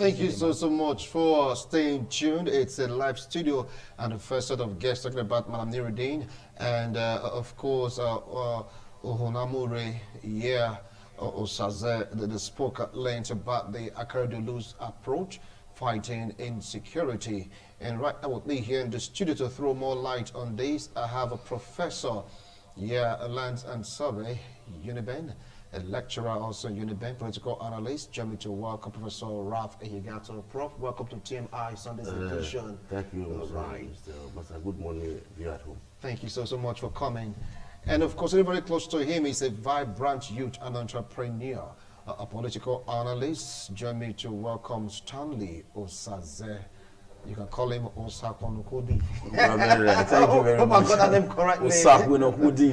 Thank you so much for staying tuned. It's a live studio, and the first set of guests talking about Madam Niruddin, and of course, Ohunamure, Osaze, the spoke at length about the Akeredolu's approach fighting insecurity. And right now with me here in the studio to throw more light on this, I have a professor, Lands and Survey, Uniben, a lecturer also Uniben, political analyst. Join me to welcome Professor Ralph Ehigato. Prof, welcome to TMI Sunday's edition. Thank you, Mr. Good morning, you at home. Thank you so much for coming. And of course, very close to him is a vibrant youth and entrepreneur, a political analyst. Join me to welcome Stanley Osaze. You can call him Osakwenokodi. Thank you very much. I got that name correctly. Osakwenokodi.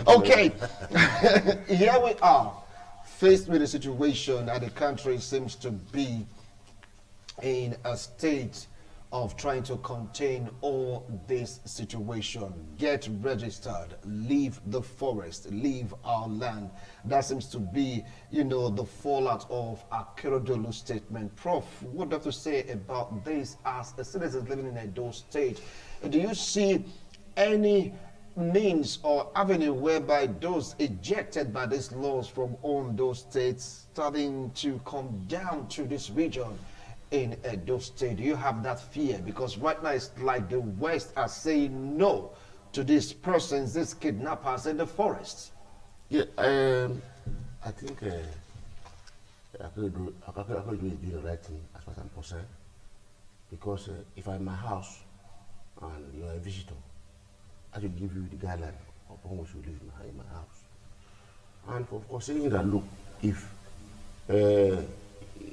Okay. Here we are, faced with a situation that the country seems to be in a state of trying to contain all this situation. Get registered, leave the forest, leave our land. That seems to be, the fallout of Akeredolu's statement. Prof, what do you have to say about this as a citizen living in Edo State? Do you see any means or avenue whereby those ejected by these laws from those states starting to come down to this region in Edo State? Do you have that fear? Because right now it's like the West are saying no to these persons, these kidnappers in the forest. Yeah, I think Akeredolu is doing the right thing as far as I'm concerned. Because if I'm in my house and you're a visitor, I should give you the guideline upon which you live in my house. And of course, saying that, look, if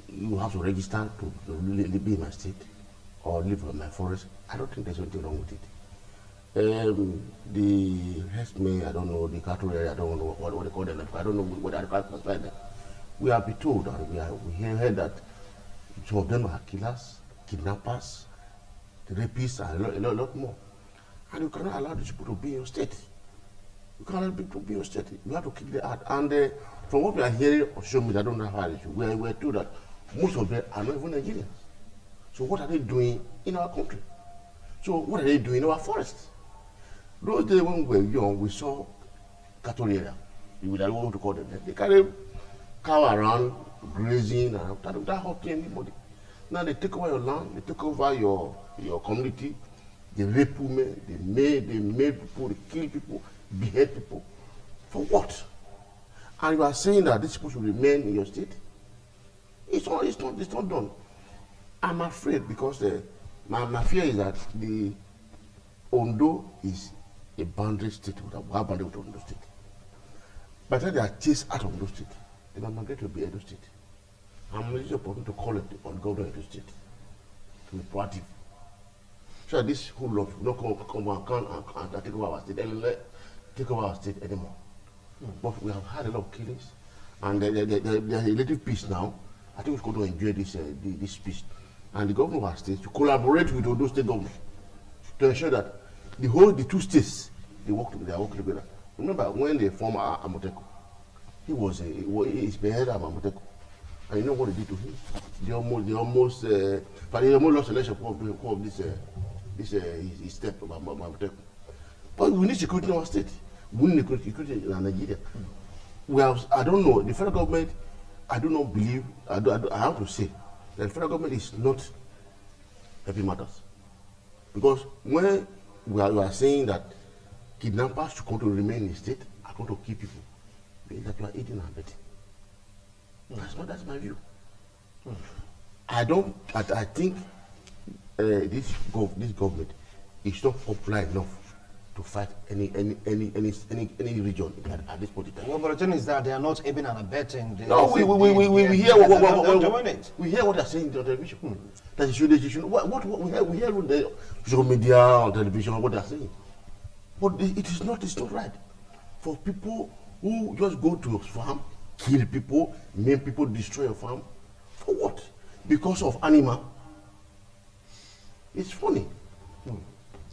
you have to register to be in my state or live in my forest, I don't think there's anything wrong with it. The herdsmen, I don't know, the cattle area, I don't know what they call them, I don't know what I classify them. We have been told and we heard that some of them are killers, kidnappers, the rapists, and a lot more. And you cannot allow these people to be in your state. You cannot allow people to be in your state. You have to kick them out. And from what we are hearing on social media, I don't know how it is, we're told that most of them are not even Nigerians. So what are they doing in our country? So what are they doing in our forests? Those days when we were young, we saw cattle area. I don't want to call them. They carry cow around, grazing, and without hurting anybody. Now they take over your land, they take over your community, they rape women, they maim people, they kill people, behead people. For what? And you are saying that these people should remain in your state? It's not done. I'm afraid because my fear is that the Ondo is a boundary state with a boundary with Ondo State. By the time they are chased out of Ondo State, they might migrate to be Edo State. I'm really important to call it on governor of Edo State to be proactive. So this whole lot will not come and take over our state, take over our state anymore. But we have had a lot of killings, and there's a relative peace now. I think we're going to enjoy this peace. And the government of our state to collaborate with Ondo State government to ensure that the two states they work together. Remember when they formed Amoteko, he's beheaded Amoteko, and you know what they did to him? They almost lost election of this step of Amoteko. But we need security in our state. We need security in Nigeria. I don't know, the federal government, I do not believe, I have to say, that the federal government is not helping matters. Because when we are saying that kidnappers should come to remain in the state, are going to kill people, means that you are eating and abetting. That's my view. I think this government is not popular enough to fight any region at this point in time. Well, but the thing is that they are not aiming and abetting. No, we hear we hear what they are saying on television. That they should what we hear on the social media, on television, what they are saying. But it's not right for people who just go to a farm, kill people, maim people, destroy a farm. For what? Because of animal. It's funny.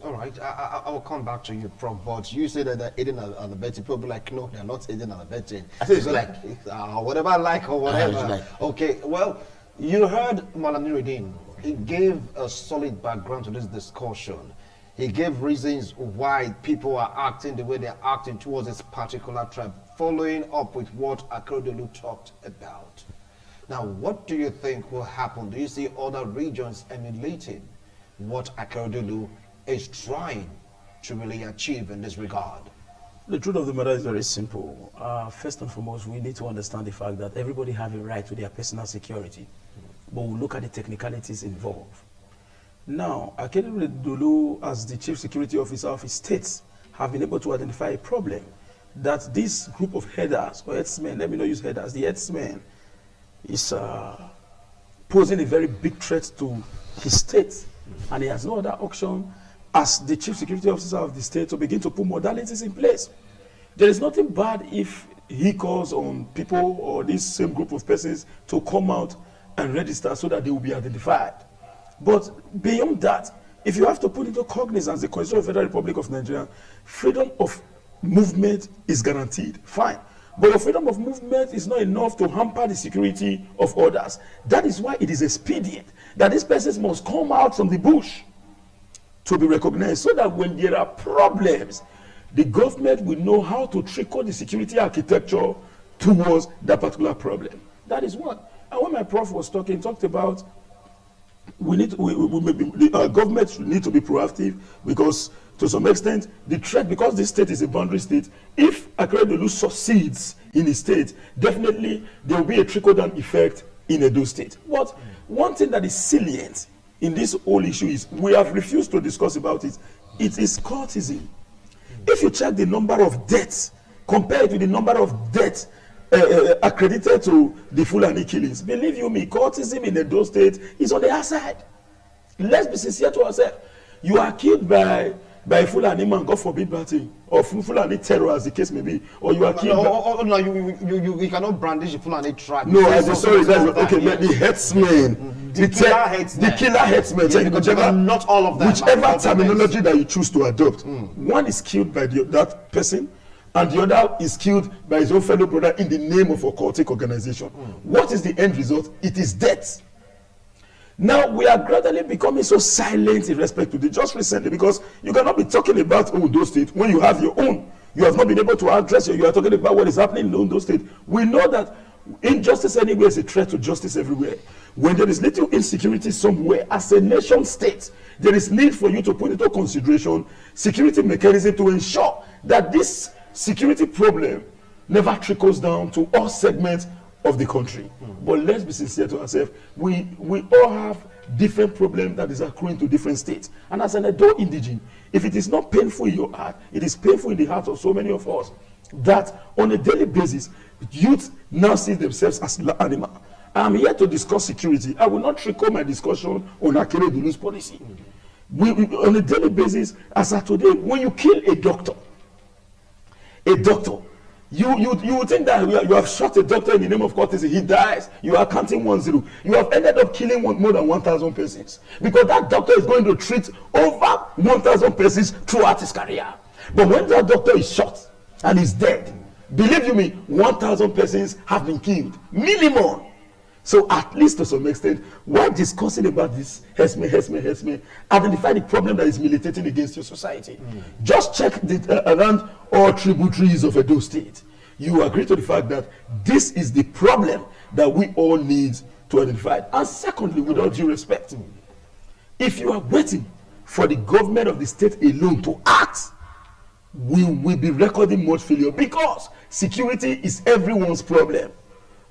All right, I will come back to you, Prof. But you say that they're aiding and abetting. People be like, no, they're not aiding and abetting. I say it's whatever I like or whatever. Like. Okay, well, You heard Malam Nuruddin. He gave a solid background to this discussion. He gave reasons why people are acting the way they're acting towards this particular tribe, following up with what Akeredolu talked about. Now, what do you think will happen? Do you see other regions emulating what Akeredolu is trying to really achieve in this regard? The truth of the matter is very simple. First and foremost, we need to understand the fact that everybody has a right to their personal security. But we'll look at the technicalities involved. Now, Akeredolu, as the chief security officer of his states, have been able to identify a problem that this group of headers or headsmen, let me not use headers, the headsmen is posing a very big threat to his state. And he has no other option as the chief security officer of the state to begin to put modalities in place. There is nothing bad if he calls on people or this same group of persons to come out and register so that they will be identified. But beyond that, if you have to put into cognizance the Constitution of the Federal Republic of Nigeria, freedom of movement is guaranteed. Fine. But the freedom of movement is not enough to hamper the security of others. That is why it is expedient that these persons must come out from the bush to be recognized, so that when there are problems, the government will know how to trickle the security architecture towards that particular problem. That is one. And when my prof was talking, talked about government need to be proactive, because to some extent the threat, because this state is a boundary state, if Akeredolu succeeds in the state, definitely there will be a trickle-down effect in Edo State. But one thing that is salient in this whole issue is we have refused to discuss about it. It is cultism. If you check the number of deaths compared to the number of deaths accredited to the Fulani killings, believe you me, cultism in Edo State is on the other side. Let's be sincere to ourselves. You are killed by Fulani man, God forbid, batting, or Fulani terror, as the case may be, or you are killed. No, you cannot brandish the Fulani tribe. No, I'm sorry. Okay, but the headsmen, the killer headsmen, whichever, not all of them. Whichever terminology that you choose to adopt, one is killed by that person, and the other is killed by his own fellow brother in the name of a cultic organization. What is the end result? It is death. Now we are gradually becoming so silent in respect to the just recently, because you cannot be talking about Ondo State when you have your own. You have not been able to address it. You are talking about what is happening in Ondo State. We know that injustice anywhere is a threat to justice everywhere. When there is little insecurity somewhere, as a nation state, there is need for you to put into consideration security mechanism to ensure that this security problem never trickles down to all segments of the country. But let's be sincere to ourselves. We all have different problems that is accruing to different states. And as an Edo indigene, if it is not painful in your heart, it is painful in the heart of so many of us, that on a daily basis, youth now see themselves as animal. I'm here to discuss security. I will not trickle my discussion on Akeredolu's policy. On a daily basis, as of today, when you kill a doctor, you would think that you have shot a doctor in the name of courtesy, he dies, you are counting 1-0. You have ended up killing more than 1,000 persons, because that doctor is going to treat over 1,000 persons throughout his career. But when that doctor is shot and is dead, believe you me, 1,000 persons have been killed, minimum. So at least to some extent, while discussing about this, Hesme, identify the problem that is militating against your society. Just check around all tributaries of Edo State. You agree to the fact that this is the problem that we all need to identify. And secondly, with all due respect, if you are waiting for the government of the state alone to act, we will be recording much failure, because security is everyone's problem.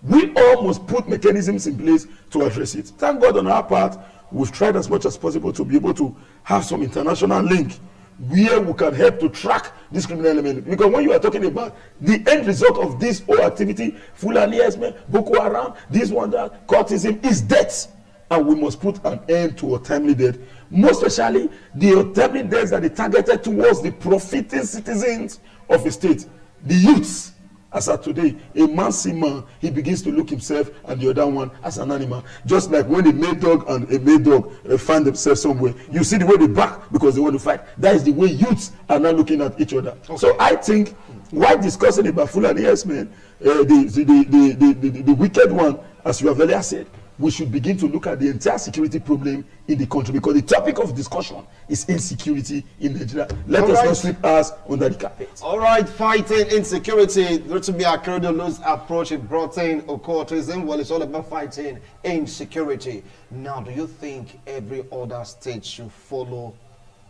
We all must put mechanisms in place to address it. Thank God on our part, we've tried as much as possible to be able to have some international link where we can help to track this criminal element. Because when you are talking about the end result of this whole activity, Fulani, Boko Haram, this one, that, cultism, is death. And we must put an end to untimely death. Most especially, the untimely deaths that are targeted towards the profiting citizens of a state, the youths. As of today, a man see man, he begins to look himself and the other one as an animal. Just like when a male dog and a male dog find themselves somewhere, you see the way they back because they want to fight. That is the way youths are now looking at each other. Okay. So I think, while discussing about Fulani herdsmen, the wicked one, as you have earlier said, we should begin to look at the entire security problem in the country, because the topic of discussion is insecurity in Nigeria. Let us not sweep us under the carpet. All right, fighting insecurity. Rotimi Akeredolu's approach in brought in occultism. Well, it's all about fighting insecurity. Now, do you think every other state should follow,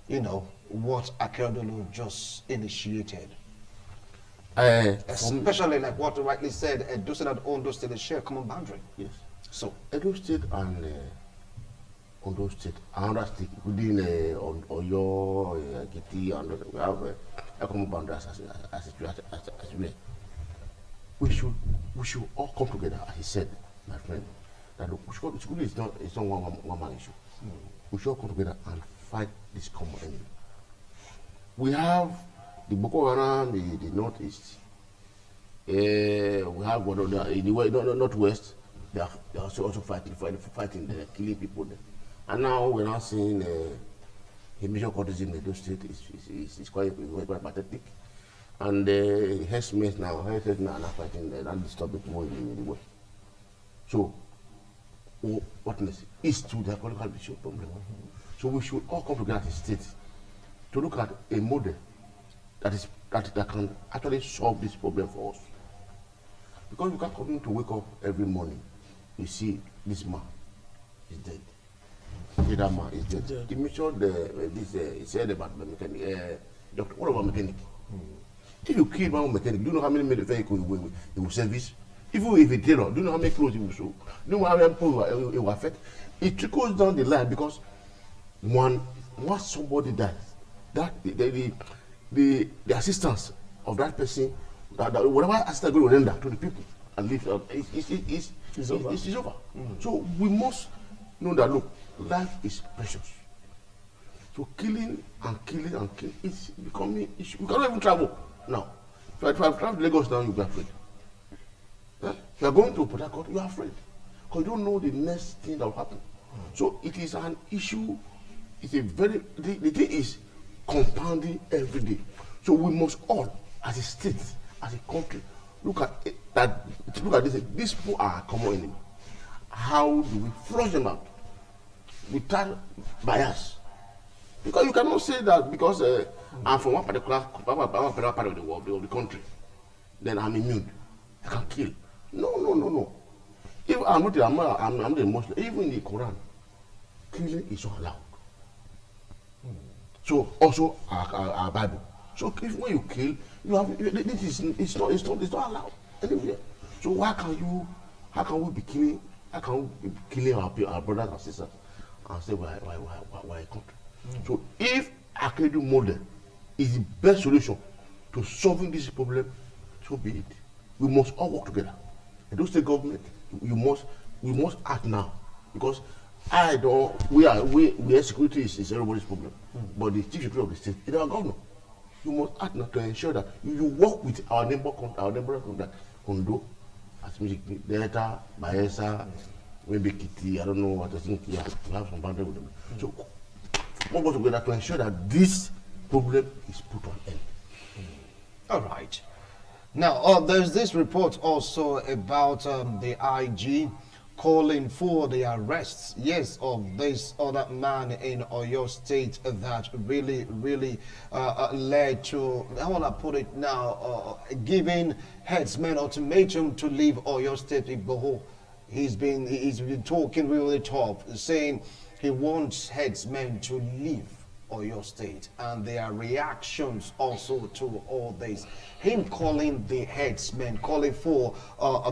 you know, what Akeredolu just initiated? Especially like what you rightly said, Edo State and Ondo State share a common boundary. Yes. So, Edo State and Ondo State, another state within Oyo, Ekiti, and we have a common boundary as well. We should all come together, as he said, my friend. That security is not one man issue. We should all come together and fight this common enemy. We have the Boko Haram, the northeast. We have in the northwest. They are also fighting, killing people there. And now we're not seeing a major courtesan in Edo State is quite pathetic. And herdsmen now are fighting and disturbing people in the way. So, what next? Is to the political issue problem. So we should all come together as a state to look at a model that can actually solve this problem for us. Because you can't come in to wake up every morning, you see this man is dead. The other man is dead. You mentioned he said about the mechanic. Doctor, what about mechanic? If you kill one mechanic, do you know how many vehicles he will service? Even if he tailor, do you know how many clothes he will sew? Do you know how many people it will affect? It trickles down the line because once somebody dies, that the assistance of that person, whatever assistance going to render to the people and live, it's over. So we must know that, look, life is precious. So killing, it's becoming issue. You cannot even travel now. If I travel to Lagos now, you'll be afraid. If you are going to Port Harcourt, you are afraid. Because you don't know the next thing that will happen. So it is an issue. It's a very, the thing is compounding every day. So we must all, as a state, as a country, look at this. These people are a common enemy. How do we flush them out without bias? Because you cannot say that because I'm from one particular part of the world, of the country, then I'm immune. I can kill. No. If I'm not a Muslim, even in the Quran, killing is not allowed. So also our Bible. So if when you kill, you have it's not allowed anywhere. So how can we be killing our brothers and sisters and say why a country? So if Akeredolu model is the best solution to solving this problem, so be it. We must all work together. And those state government, we must act now, because security is everybody's problem. But the chief secretary of the state is our governor. You must act now to ensure that you work with our neighbor country, Ondo, as music, Delta, Bayelsa, maybe Kitty, I don't know what I think. Yeah, we have some boundary with them. So we work together to ensure that this problem is put on end. All right. Now, there's this report also about the IG calling for the arrests, yes, of this other man in Oyo State that really led to, how will I put it now, giving headsmen ultimatum to leave Oyo State. He's been talking really tough, saying he wants headsmen to leave Oyo State, and their reactions also to all this. Him calling the headsmen, calling for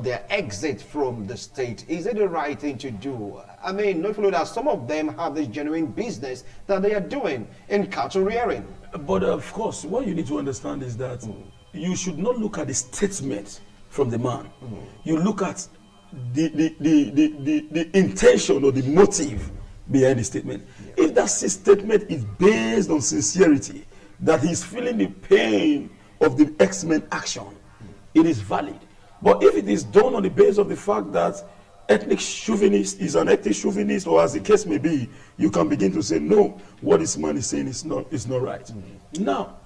their exit from the state. Is it the right thing to do? I mean, not only that, some of them have this genuine business that they are doing in cattle rearing. But of course, what you need to understand is that you should not look at the statement from the man. You look at the intention or the motive behind the statement. Yeah. If that statement is based on sincerity, that he's feeling the pain of the X-Men action, it is valid. But if it is done on the basis of the fact that ethnic chauvinist is an ethnic chauvinist, or as the case may be, you can begin to say, no, what this man is saying is not right. Now,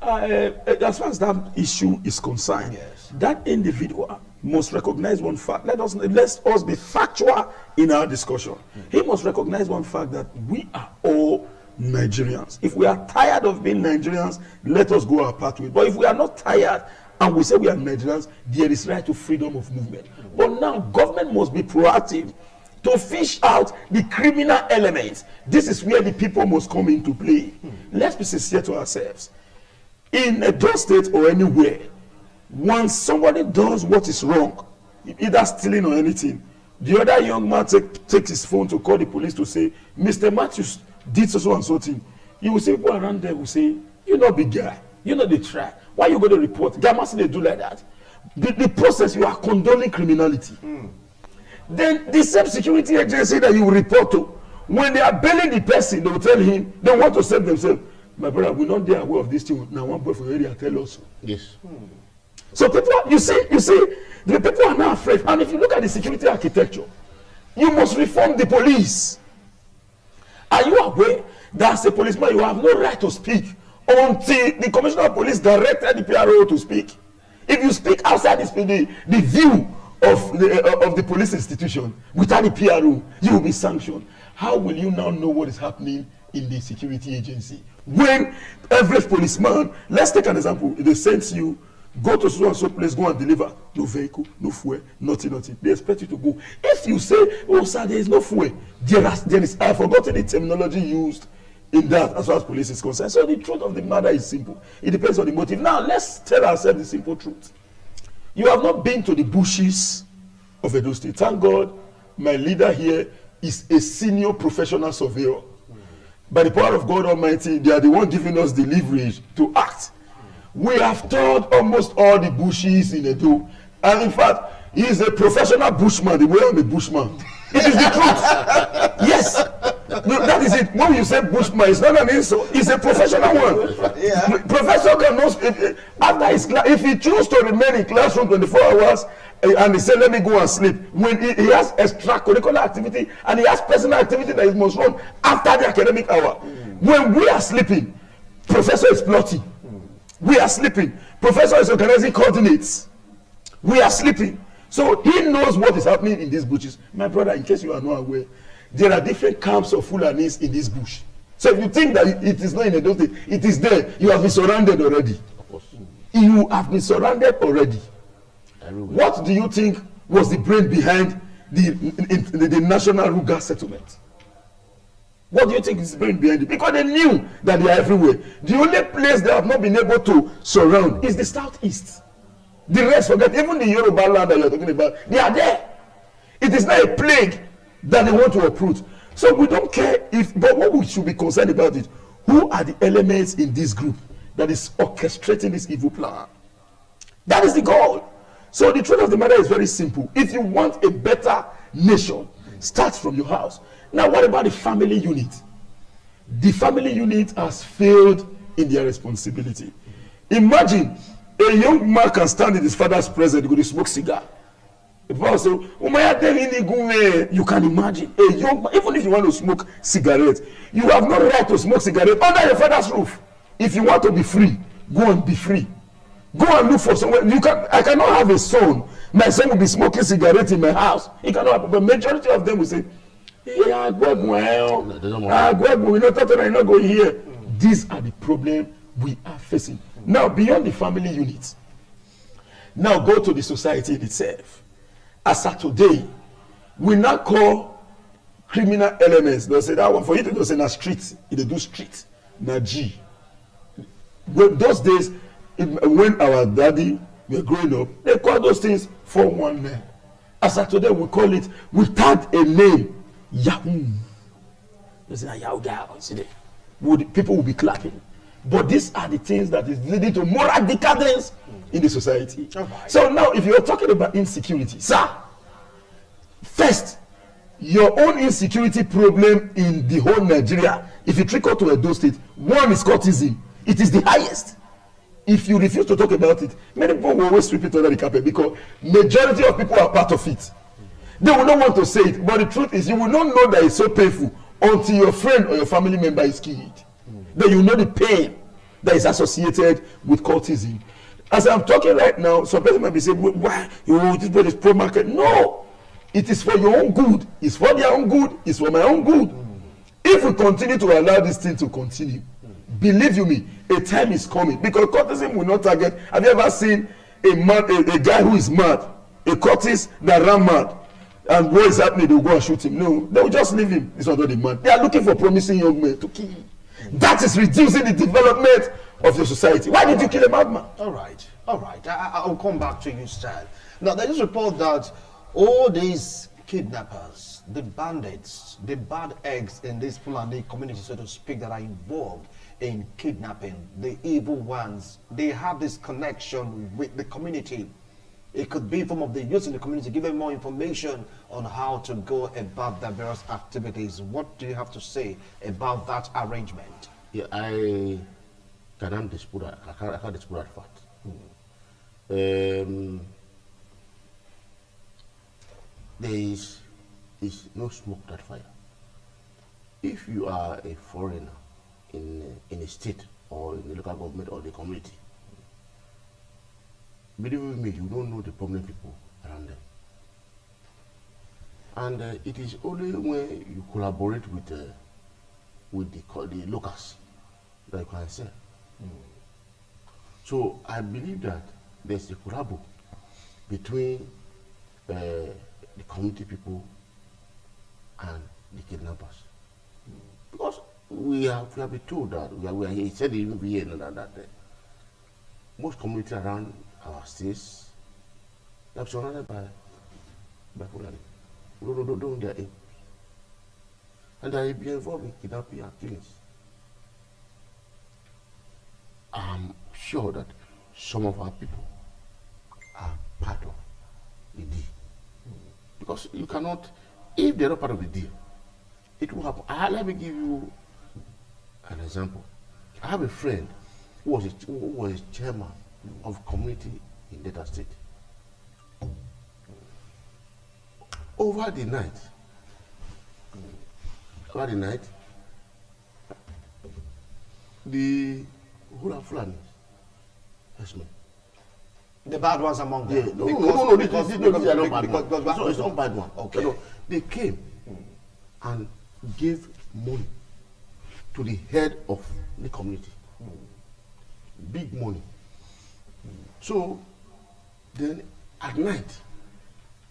as far as that issue is concerned, yes, that individual must recognize one fact. Let us be factual in our discussion. He must recognize one fact, that we are all Nigerians. If we are tired of being Nigerians, let us go our pathway. But if we are not tired and we say we are Nigerians, there is right to freedom of movement. But now government must be proactive to fish out the criminal elements. This is where the people must come into play. Let's be sincere to ourselves. In a Edo State or anywhere, once somebody does what is wrong, either stealing or anything, the other young man takes his phone to call the police to say, Mr. Matthews did so and so thing. You will see people around there will say, you're not big guy, you're not the try. Why you go to report? Gamasi, they do like that. The process, you are condoning criminality. Then the same security agency that you report to, when they are bailing the person, they will tell him they want to save themselves. My brother, we're not there aware of this thing. Now one boy from the area tell us. Yes. So people, you see, the people are now afraid. And if you look at the security architecture, you must reform the police. Are you aware that as a policeman, you have no right to speak until the commissioner of police directed the PRO to speak? If you speak outside the view of the police institution without the PRO, you will be sanctioned. How will you now know what is happening in the security agency? When average policeman, let's take an example, they send you, go to so and so place, go and deliver. No vehicle, no fuel, nothing. They expect you to go. If you say, oh sir, there is no fuel, there is, I have forgotten the terminology used in that as far as police is concerned. So the truth of the matter is simple. It depends on the motive. Now let's tell ourselves the simple truth. You have not been to the bushes of Edo State. Thank God, my leader here is a senior professional surveyor. By the power of God Almighty, they are the one giving us the leverage to act. We have toured almost all the bushes in Edo. And in fact, he is a professional bushman, the way I'm a bushman. It is the truth. Yes. No, that is it. When you say bushman, it's not an insult. It's a professional one. Yeah. Professor cannot, after his class, if he chooses to remain in classroom 24 hours, and he said, let me go and sleep. When he has extracurricular activity and he has personal activity that is most wrong after the academic hour. When we are sleeping, professor is plotting. We are sleeping. Professor is organizing coordinates. We are sleeping. So he knows what is happening in these bushes. My brother, in case you are not aware, there are different camps of Fulanis in this bush. So if you think that it is not in Edo State, it is there. You have been surrounded already. Of course. You have been surrounded already. Everywhere. What do you think was the brain behind the National Ruga settlement? What do you think is the brain behind it? Because they knew that they are everywhere. The only place they have not been able to surround is the southeast. The rest, forget, even the Yoruba land that you are talking about, they are there. It is not a plague that they want to uproot. So we don't care but what we should be concerned about is, who are the elements in this group that is orchestrating this evil plan? That is the goal. So the truth of the matter is very simple. If you want a better nation, start from your house. Now, what about the family unit? The family unit has failed in their responsibility. Imagine a young man can stand in his father's presence, go to smoke cigar. You can imagine a young man, even if you want to smoke cigarettes, you have no right to smoke cigarettes under your father's roof. If you want to be free, go and be free. Go and look for somewhere. I cannot have a son. My son will be smoking cigarettes in my house. It cannot happen. But majority of them will say, yeah, we're not going here. These are the problems we are facing. Now, beyond the family unit, now go to the society itself. As of today, we now call criminal elements. They'll say that one for you to say na street. They do street. Na G. But those days, when our daddy were growing up, they call those things 419. As of today, we call it without a name, Yahoo. They say Yahoo. People will be clapping. But these are the things that is leading to moral decadence in the society. So now, if you are talking about insecurity, sir, first, your own insecurity problem in the whole Nigeria, if you trickle to Edo State, one is cultism. It is the highest. If you refuse to talk about it, many people will always sweep it under the carpet because majority of people are part of it. They will not want to say it, but the truth is you will not know that it's so painful until your friend or your family member is killed. Then you know the pain that is associated with cultism. As I'm talking right now, some people might be saying, why? This boy is pro-market. No. It is for your own good. It's for their own good. It's for my own good. If we continue to allow this thing to continue, believe you me, a time is coming. Because cultism will not target. Have you ever seen a guy who is mad, a cultist that ran mad, and what is happening? They will go and shoot him? No, they will just leave him. It's not the man. They are looking for promising young men to kill him. That is reducing the development of your society. Why did you kill a madman? All right. I'll come back to you, Stan. Now, there is a report that all these kidnappers, the bandits, the bad eggs in this Fulani community, so to speak, that are involved in kidnapping, the evil ones, they have this connection with the community. It could be from of the youth in the community, give them more information on how to go about their various activities. What do you have to say about that arrangement? Yeah, I can't dispute that. I can't dispute that fact. There is no smoke without fire. If you are a foreigner in a state or in the local government or the community, believe me, you don't know the prominent people around them. And it is only when you collaborate with the locals that you can sell. So I believe that there's a collabo between the community people and the kidnappers. Because we have been told that he said even here that most community around our states are surrounded by Fulani. Don't their aim. And they be involved in kidnapping and killings. I'm sure that some of our people are part of the deal. Because you cannot, if they're not part of the deal, it will happen. Let me give you an example. I have a friend who was chairman of community in Delta State. Over the night, the Hula Fulani, yes, man. The bad ones among them? Yeah, no, these are not bad ones. It's not bad one. Okay. No, they came and gave money to the head of the community. Big money. So then at night,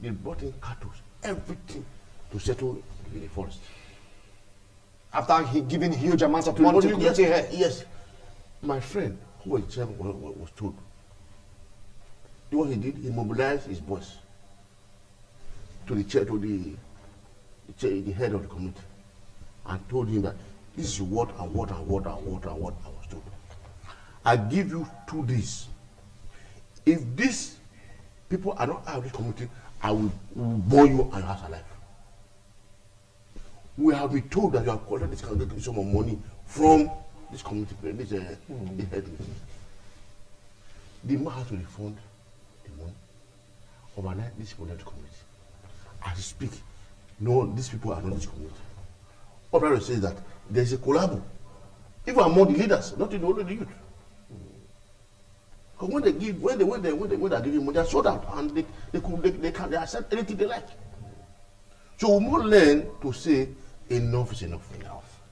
they brought in cattle, everything to settle in the forest. After giving huge amounts of money to the community head? Yes. My friend, who was chairman, was told. What he did, he mobilized his boys to the head of the community and told him that this is what I was told. I give you 2 days. If these people are not out of this community, I will burn you and your house alive. We have been told that you have collected this kind of sum of money from this community, this head. The man has to refund the money. Overnight, these people left the community. As you speak, no, these people are not this community. What I say is that there is a collabo, even among the leaders, not in only the youth. Because when they are giving money, they are sold out and they accept anything they like. So we must learn to say enough is enough.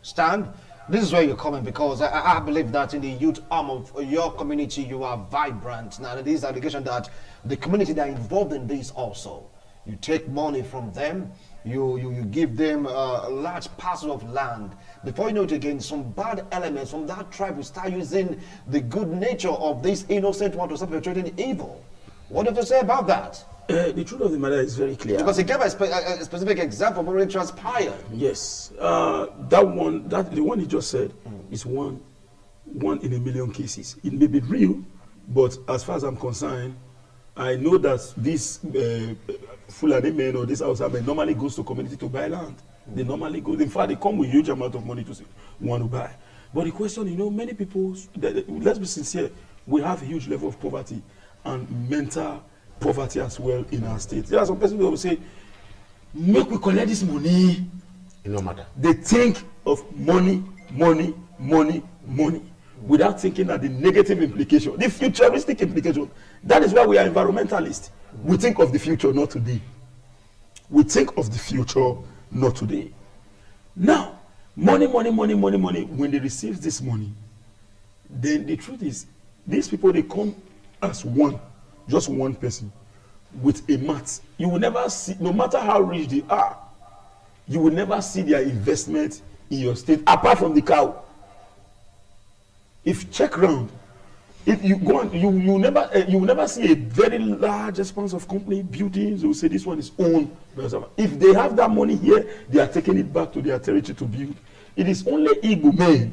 Stan, this is where you're coming, because I believe that in the youth arm of your community, you are vibrant. Now, there is allegation that the community that are involved in this also, you take money from them, you give them a large parcel of land. Before you know it again, some bad elements from that tribe will start using the good nature of this innocent one to start perpetrating evil. What do you have to say about that? The truth of the matter is very clear. Because he gave a specific example, but it transpired. Yes, the one he just said is one in a million cases. It may be real, but as far as I'm concerned, I know that this Fulani men or this outside men normally goes to community to buy land. They normally go. In fact, they come with huge amount of money to want to buy. But the question, many people, let's be sincere, we have a huge level of poverty and mental poverty as well in our state. There are some persons who will say, make we collect this money. It no matter. They think of money. without thinking of the negative implication, the futuristic implication. That is why we are environmentalists. We think of the future, not today. We think of the future, not today. Now, money. When they receive this money, then the truth is, these people, they come as one, just one person, with a mat. You will never see, no matter how rich they are, you will never see their investment in your state, apart from the cow. If you check round, if you go on, you will never see a very large expanse of company buildings. They will say this one is owned by someone. If they have that money here, they are taking it back to their territory to build. It is only Igbo men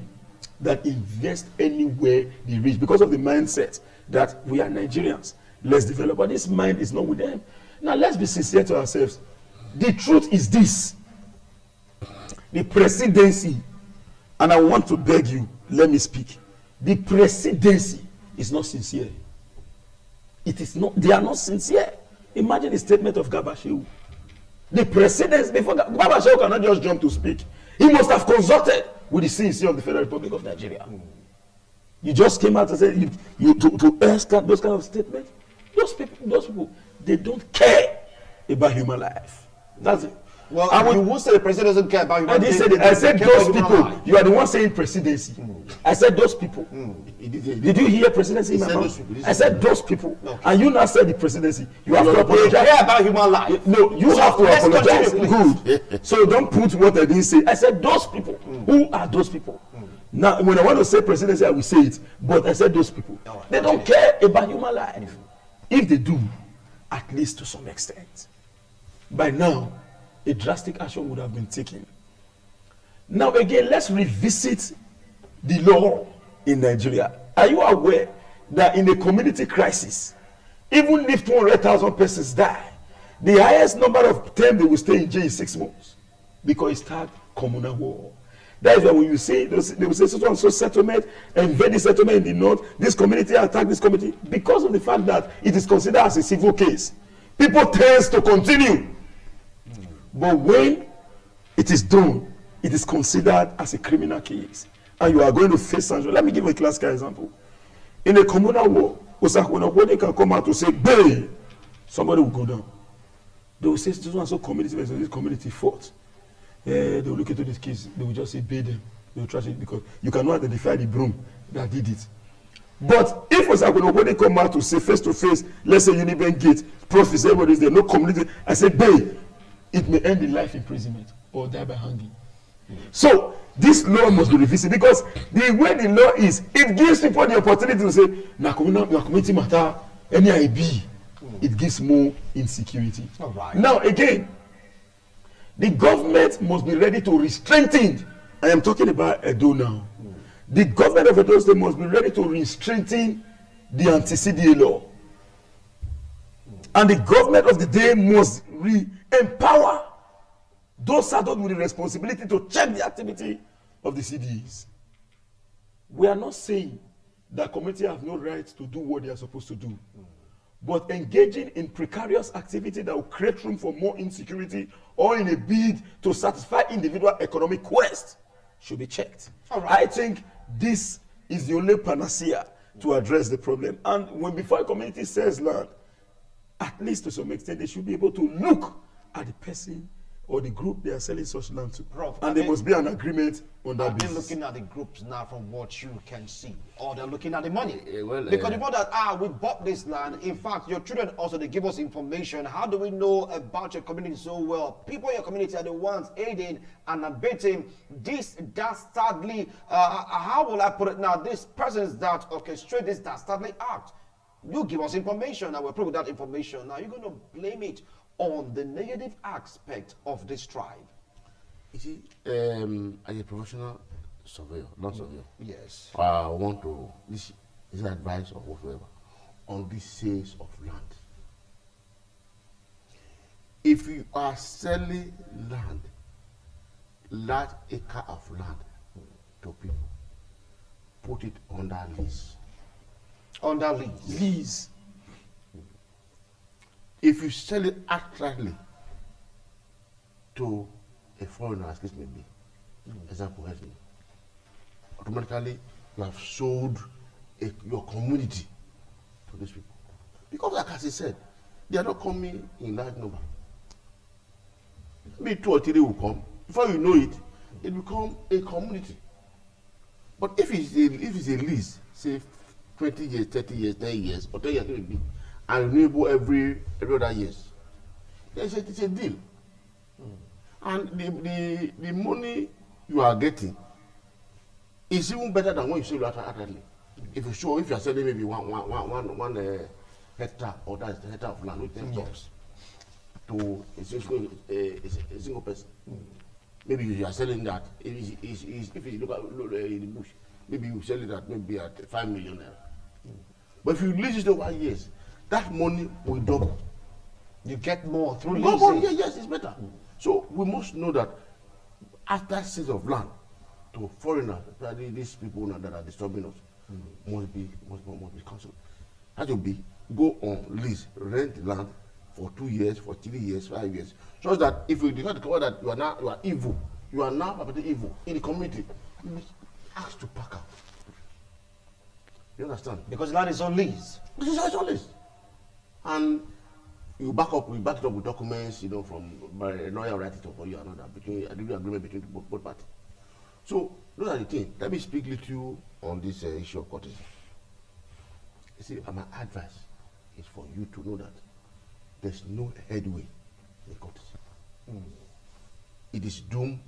that invest anywhere they reach because of the mindset that we are Nigerians. Let's develop. But this mind is not with them. Now let's be sincere to ourselves. The truth is this. The presidency, and I want to beg you, let me speak. The presidency is not sincere. It is not, they are not sincere. Imagine the statement of Gabashew. The presidency, before Gabashew cannot just jump to speak. He must have consulted with the CEC of the Federal Republic of Nigeria. You just came out and said to ask those kind of statements. Those people, they don't care about human life. That's it. Well, you will say the president doesn't care about human life. I said those people. You are the one saying presidency. I said those people. Did you hear presidency in my mouth? I said those people. Okay. And you now said the presidency. You have to apologize. They care about human life. No, you have to apologize. Good. So don't put what I didn't say. I said those people. Who are those people? Now, when I want to say presidency, I will say it. But I said those people. They don't care about human life. If they do, at least to some extent, by now, a drastic action would have been taken. Now again, let's revisit the law in Nigeria. Are you aware that in a community crisis, even if 200,000 persons die, the highest number of time they will stay in jail is 6 months because it's tagged communal war. That is why when you say, they will say so and so settlement, and very settlement in the north, this community attack this community, because of the fact that it is considered as a civil case. People tend to continue. But when it is done, it is considered as a criminal case. And you are going to face sanctions. Let me give a classical example. In a communal war, when they can come out to say, "Bay," somebody will go down. They will say, so and so community, this community fought. They will look into this case, they will just say, "Bay them." They will trash it because you cannot identify the broom that did it. But if when they come out to say face to face, let's say Unibank Gate, Profits, everybody is there, no community, I say, "Bay," it may end in life imprisonment or die by hanging. So this law must be revisited because the way the law is, it gives people the opportunity to say, "Na community matter, any IB." It gives more insecurity. All right. Now again, the government must be ready to restrain. I am talking about Edo now. The government of Edo State must be ready to restrain the anti-CDA law. And the government of the day must empower those saddled with the responsibility to check the activity of the CDAs. We are not saying that community have no right to do what they are supposed to do. But engaging in precarious activity that will create room for more insecurity or in a bid to satisfy individual economic quest should be checked. All right. I think this is the only panacea to address the problem. And when before a community sells land, at least to some extent, they should be able to look at the person or the group they are selling such land to. Prof, and there must be an agreement on that basis. They're looking at the groups now from what you can see, or they're looking at the money. Well, because the more that, we bought this land, in fact, your children also, they give us information. How do we know about your community so well? People in your community are the ones aiding and abetting this dastardly, how will I put it now, these persons that orchestrate this dastardly act. You give us information, and we're proof of that information. Now you're going to blame it on the negative aspect of this tribe. You see, as a professional surveyor, not surveyor, Yes. I want to, this is advice or whatever, on the sales of land. If you are selling land, large acre of land to people, put it under lease. Under lease. Lease. If you sell it outrightly to a foreigner, as this may be, example, automatically you have sold your community to these people. Because like as he said, they are not coming in large number. Maybe 2 or 3 will come. Before you know it, it becomes a community. But if it's a lease, say 20 years, 30 years, 10 years, or 10 years maybe, and renewable every other years, it's a deal. And the money you are getting is even better than when you sell accurately. If you are selling maybe one hectare, or that's the hectare of land with 10 jobs to a single person. Maybe you are selling that. If you look at in the bush, maybe you sell it at maybe at 5 million naira. But if you lease it over years, that money will double. You get more through leasing. Yes, it's better. So we must know that after sales of land to foreigners, these people that are disturbing us, must be cancelled. That will be go on lease, rent land for 2 years, for 3 years, 5 years. So that if you discover that you are evil, you are now perpetrating evil in the community, you be asked to pack out. You understand? Because land is on lease. This is on lease. And you back it up with documents, from by a lawyer write it up for you and all that, between agreement between both parties. So those are the things. Let me speak little on this issue of courtesy. You see, my advice is for you to know that there's no headway in courtesy. It is doom.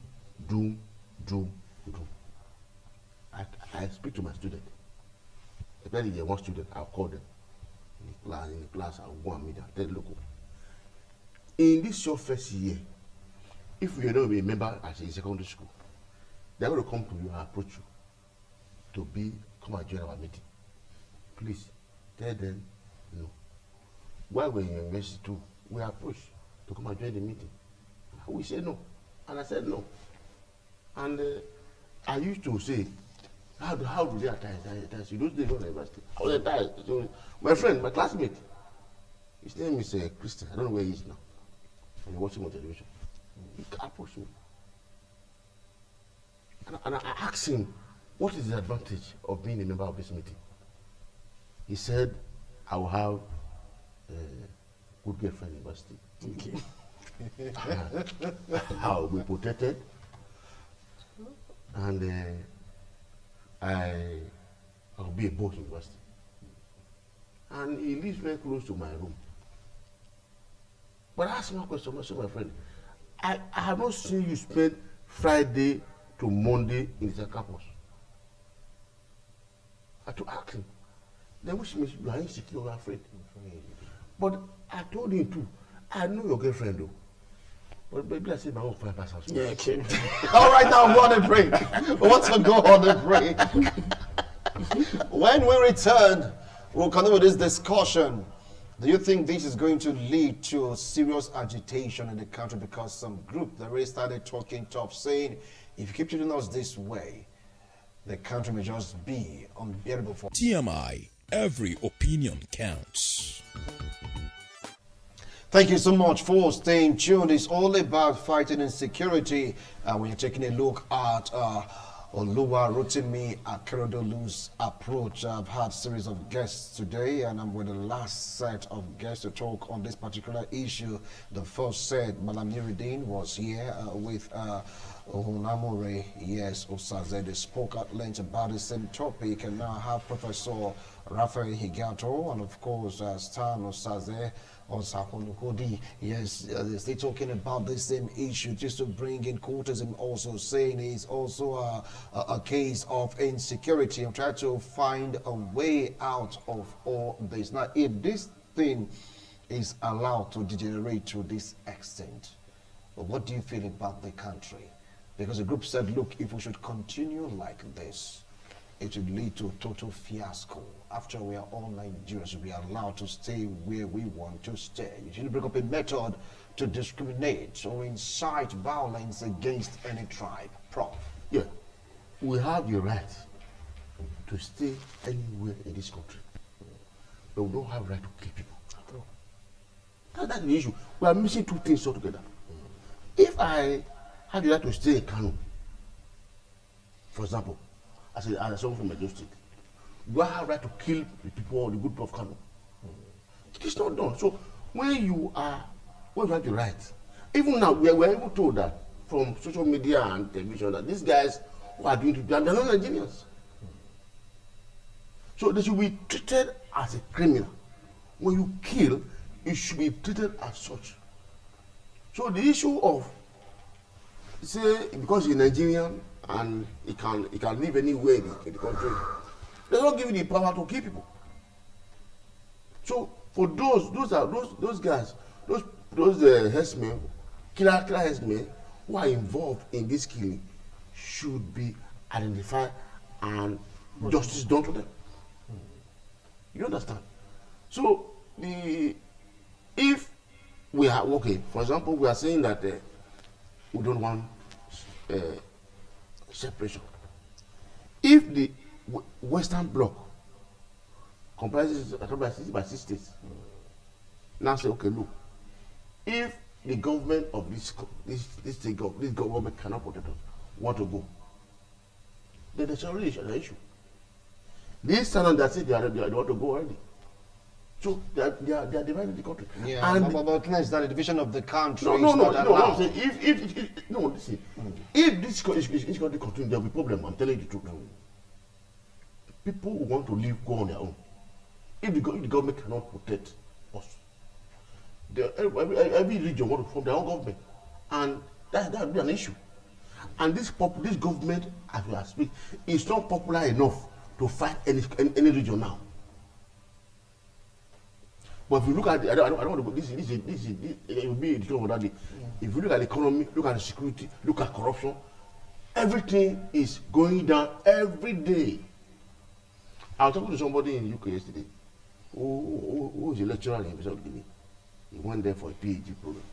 I speak to my student. Especially the one student, I'll call them. In the class, I'll go and meet them. Tell them, look, in this your first year, if you don't be a member as in secondary school, they're going to come to you and approach you to come and join our meeting. Please tell them no. While we're in university too, we approach to come and join the meeting. We say no, and I said no. And I used to say, how do they attire? You don't go to university. How do they attire? So my friend, my classmate, his name is Christian. I don't know where he is now. I'm watching on television. He approached me. And I asked him, what is the advantage of being a member of this meeting? He said, I will have a good girlfriend in university. Okay. I will be protected. And I'll be a boss in university. And he lives very close to my room. But I asked him a question, my friend. I have not seen you spend Friday to Monday in the campus. I had to ask him. Then which means you are insecure or afraid. But I told him too, I know your girlfriend though. But maybe I said my own 5%. Yeah, okay. All right, now go on and pray. What's to go on and pray? When we return, we'll continue with this discussion. Do you think this is going to lead to serious agitation in the country? Because some group that already started talking tough, saying, if you keep treating us this way, the country may just be unbearable for TMI, every opinion counts. Thank you so much for staying tuned. It's all about fighting insecurity. When you're taking a look at Rotimi, Akeredolu's approach. I've had a series of guests today, and I'm with the last set of guests to talk on this particular issue. The first set, Malam Nuruddin, was here with Ohunamore, yes, Osaze. They spoke at length about the same topic, and now I have Professor Raphael Higato, and of course Stan Osaze on Sakonukodi. Yes, they're still talking about the same issue, just to bring in courtesim, also saying it's also a case of insecurity. I'm trying to find a way out of all this. Now, if this thing is allowed to degenerate to this extent, what do you feel about the country? Because the group said, look, if we should continue like this, it would lead to total fiasco. After we are all Nigerians, we are allowed to stay where we want to stay. You should bring up a method to discriminate or incite violence against any tribe. Prof. Yeah, we have the right to stay anywhere in this country, but we don't have the right to kill people. That's the issue. We are missing two things altogether. If I have the right to stay in Kano, for example, as someone from Edo State, you have right to kill the people, the good people of Kano. It is not done. So when you have the right, even now we are even told that from social media and television that these guys who are doing it, they are not Nigerians. So they should be treated as a criminal. When you kill, it should be treated as such. So the issue of, say, because he's Nigerian and he can live anywhere in the country, they don't give you the power to kill people. So for those guys, those herdsmen, killer herdsmen who are involved in this killing should be identified and justice done to them. You understand? So if we are okay, for example, we are saying that we don't want separation. If the Western Bloc comprises by 6 states, now say, okay, look, if the government of this government cannot protect us, want to go, then there's already an issue. This time that say they want to go already. So they are dividing the country. Yeah, and but it's not a division of the country. No. I'm saying if this country continue, there will be problem. I'm telling you the truth. People who want to live go on their own. If the government cannot protect us, every region want to form their own government, and that will be an issue. And this government, as we are speaking, is not popular enough to fight any region now. But if you look at I don't want to go. This it will be a discussion for that day. If you look at the economy, look at the security, look at corruption, everything is going down every day. I was talking to somebody in UK yesterday, who is a lecturer in University of Guinea. He went there for a PhD program.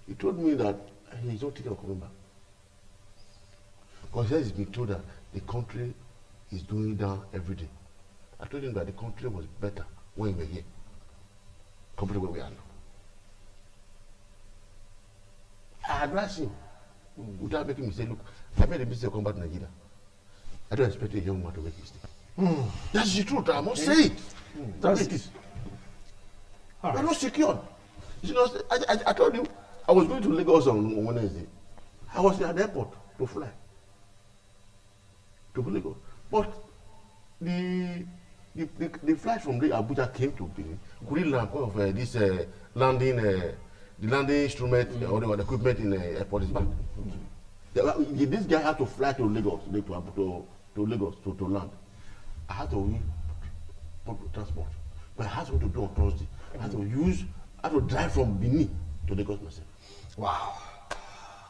He told me that he's not thinking of coming back. Because he's been told that the country is going down every day. I told him that the country was better when we were here, compared to where we are now. I advised him, without making me say, look, I made a mistake come back to Nigeria. I don't expect a young man to make a mistake. That's the truth, I must say it. That's it. We're not secured. You know, I told you, I was going to Lagos on Wednesday. I was at the airport to fly to Lagos. But the flight from Abuja came to Benin. Couldn't land because of this landing, the landing instrument or the equipment in the airport is bad. This guy had to fly to Lagos to Lagos to land. I had to use public transport, but I had to do on Thursday. I had to drive from Benin to Lagos myself. Wow.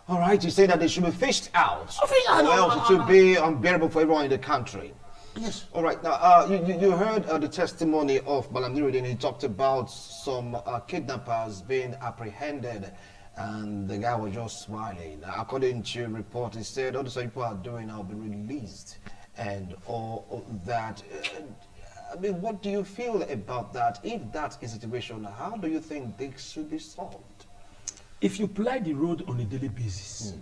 All right, you say that they should be fished out. Or else it should be unbearable for everyone in the country. Yes. All right. Now, you heard the testimony of Malam Nuruddin. He talked about some kidnappers being apprehended, and the guy was just smiling. According to report, he said all these people are doing now will be released, and all that. I mean, what do you feel about that? If that is the situation, how do you think this should be solved? If you ply the road on a daily basis,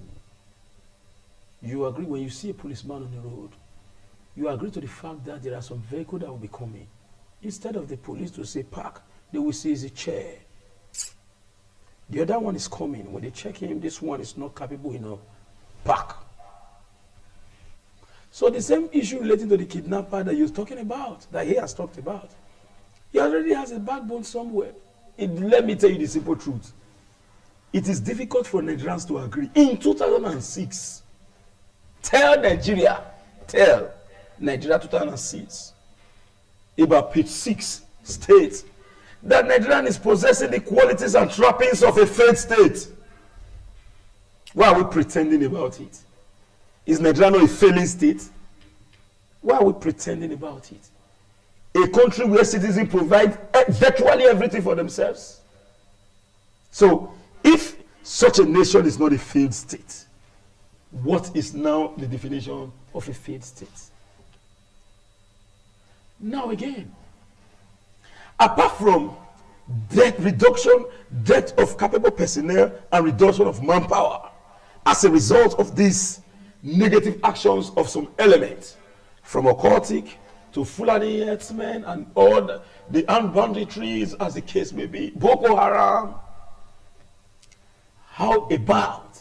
you agree when you see a policeman on the road, you agree to the fact that there are some vehicles that will be coming. Instead of the police to say park, they will say it's a chair. The other one is coming. When they check him, this one is not capable enough. Park. So the same issue relating to the kidnapper that you're talking about, that he has talked about, he already has a backbone somewhere. Let me tell you the simple truth. It is difficult for Nigerians to agree. In 2006, tell Nigeria 2006, about page 6 states that Nigeria is possessing the qualities and trappings of a failed state. Why are we pretending about it? Is Nigeria not a failing state? Why are we pretending about it? A country where citizens provide virtually everything for themselves. So, if such a nation is not a failed state, what is now the definition of a failed state? Now again, apart from debt reduction, debt of capable personnel, and reduction of manpower, as a result of these negative actions of some elements, from occultic to Fulani herdsmen and all the armed banditries, as the case may be, Boko Haram. How about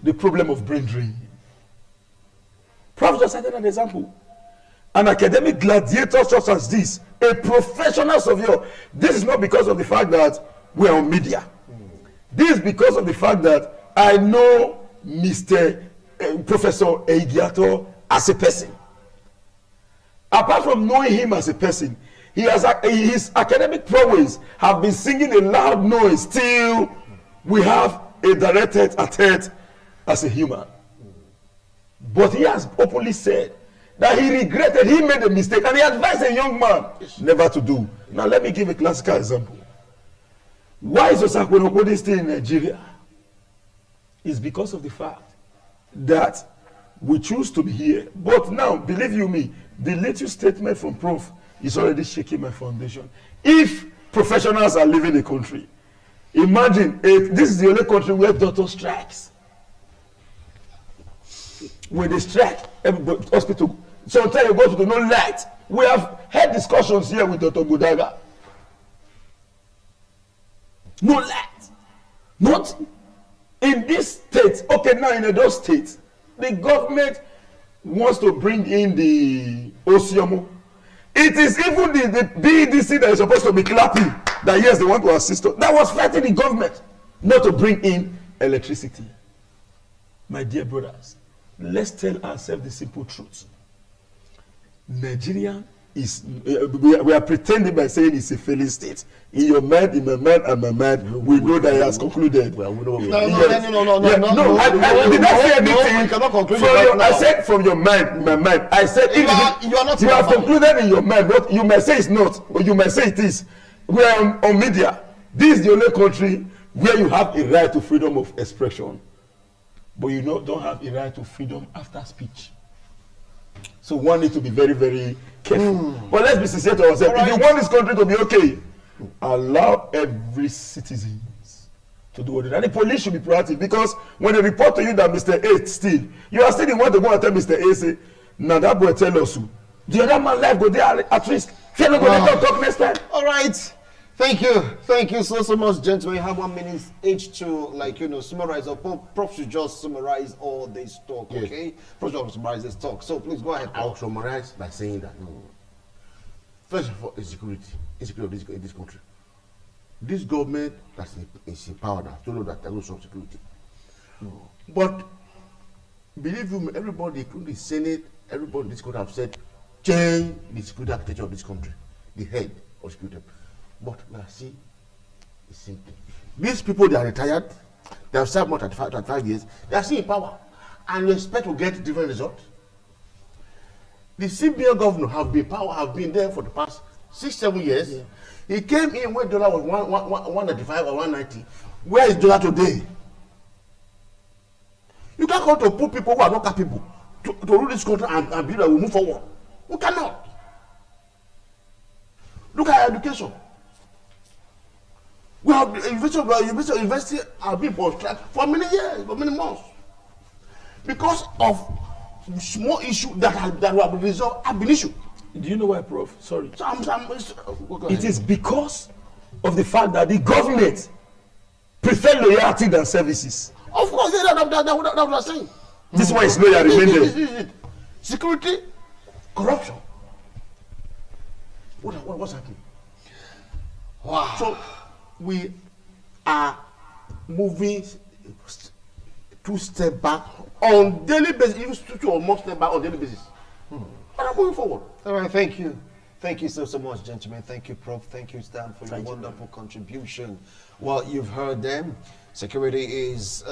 the problem of brain drain? Prof just cited an example. An academic gladiator such as this, a professional surveyor. This is not because of the fact that we are on media. This is because of the fact that I know Mr. Professor Eigiato as a person. Apart from knowing him as a person, his academic prowess have been singing a loud noise till we have a direct tete-a-tete as a human. But he has openly said that he regretted, he made a mistake, and he advised a young man never to do. Now let me give a classical example. Why is Osakweno still in Nigeria? It's because of the fact that we choose to be here. But now, believe you me, the latest statement from Prof is already shaking my foundation. If professionals are leaving the country, imagine if this is the only country where doctor strikes. When they strike, everybody, hospital, sometimes you go to the no light. We have had discussions here with Dr. Budaga. No light. Not in this state. Okay, now in those states, the government wants to bring in the OCMO. It is even the BEDC that is supposed to be clapping that yes, they want to assist us. That was fighting the government not to bring in electricity. My dear brothers, let's tell ourselves the simple truth. Nigeria is, we are pretending by saying it's a failing state. In your mind, in my mind, and my mind, we know that it has concluded. Well, we know No, I did not say anything. We cannot conclude I said from your mind, my mind. I said you are not. You have concluded in your mind. What you may say it's not, but you may say it is. We are on media. This is the only country where you have a right to freedom of expression, but you don't have a right to freedom after speech. So one needs to be very, very careful. But let's be sincere to ourselves. Right. If you want this country to be okay, allow every citizen to do what they do. And the police should be proactive, because when they report to you that Mr. A still, you are still the one to go and tell Mr. A, say, now that boy tell us who. The other man life go there at risk. Fear not go there, talk next time. All right. Thank you so much, gentlemen. You have 1 minute each to summarize. Or Prof should just summarize all this talk, yes. Okay? Prof should summarize this talk. So please go ahead. I'll summarize by saying that first of all, insecurity in this country. This government that is in power now to know that there is no security. But believe me, everybody, including the Senate, everybody in this country have said, change the security architecture of this country, the head of security. But we are seeing it's simple. These people, they are retired, they have served more than 5 years, they are still in power, and you expect to get different results. The CBN governor have been there for the past 6-7 years. Yeah. He came in when dollar was 195 or 190. Where is dollar today? You can't come to put people who are not capable to rule this country and build and move forward. We cannot. Look at education. We have university have been for many years, for many months, because of small issues that have been resolved have been issued. Do you know why, Prof? Sorry. It is because of the fact that the government prefer loyalty than services. Of course, that's what I'm saying. This is why it's loyal remaining. Security, corruption. What's happening? Wow. So we are moving 2 steps back on daily basis, even 2 or more steps back on daily basis. But I'm moving forward. All right, thank you. Thank you so much, gentlemen. Thank you, Prof. Thank you, Stan, for your wonderful contribution. Well, you've heard them. Security is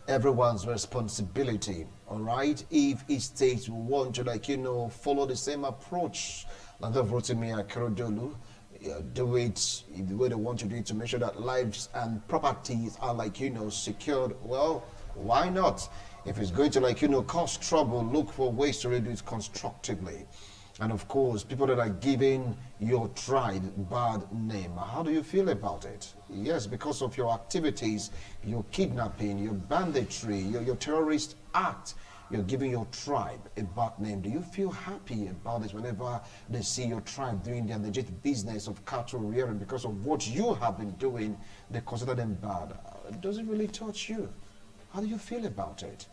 everyone's responsibility, all right? If each state want to, follow the same approach like the Rotimi Akeredolu, do it the way they want to do it to make sure that lives and properties are secured, well, why not? If it's going to cause trouble, look for ways to reduce constructively. And of course, people that are giving your tribe bad name, how do you feel about it? Yes, because of your activities, your kidnapping, your banditry, your terrorist act, you're giving your tribe a bad name. Do you feel happy about this whenever they see your tribe doing their legit business of cattle rearing because of what you have been doing? They consider them bad. Does it really touch you? How do you feel about it?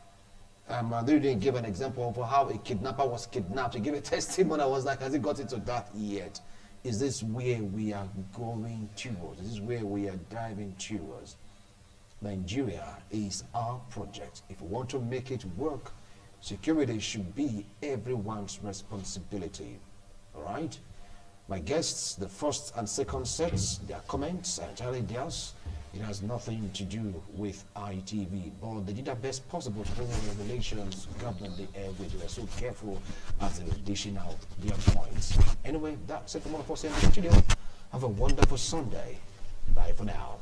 They didn't give an example of how a kidnapper was kidnapped. You give a testimony. I was like, has it got into that yet? Is this where we are going towards? Is this where we are diving towards? Nigeria is our project. If we want to make it work, security should be everyone's responsibility. All right? My guests, the first and second sets, their comments are entirely theirs. It has nothing to do with ITV, but they did their best possible to follow the regulations governing the airways. They were so careful as they were dishing out their points. Anyway, that's it from all of us here in the studio. Have a wonderful Sunday. Bye for now.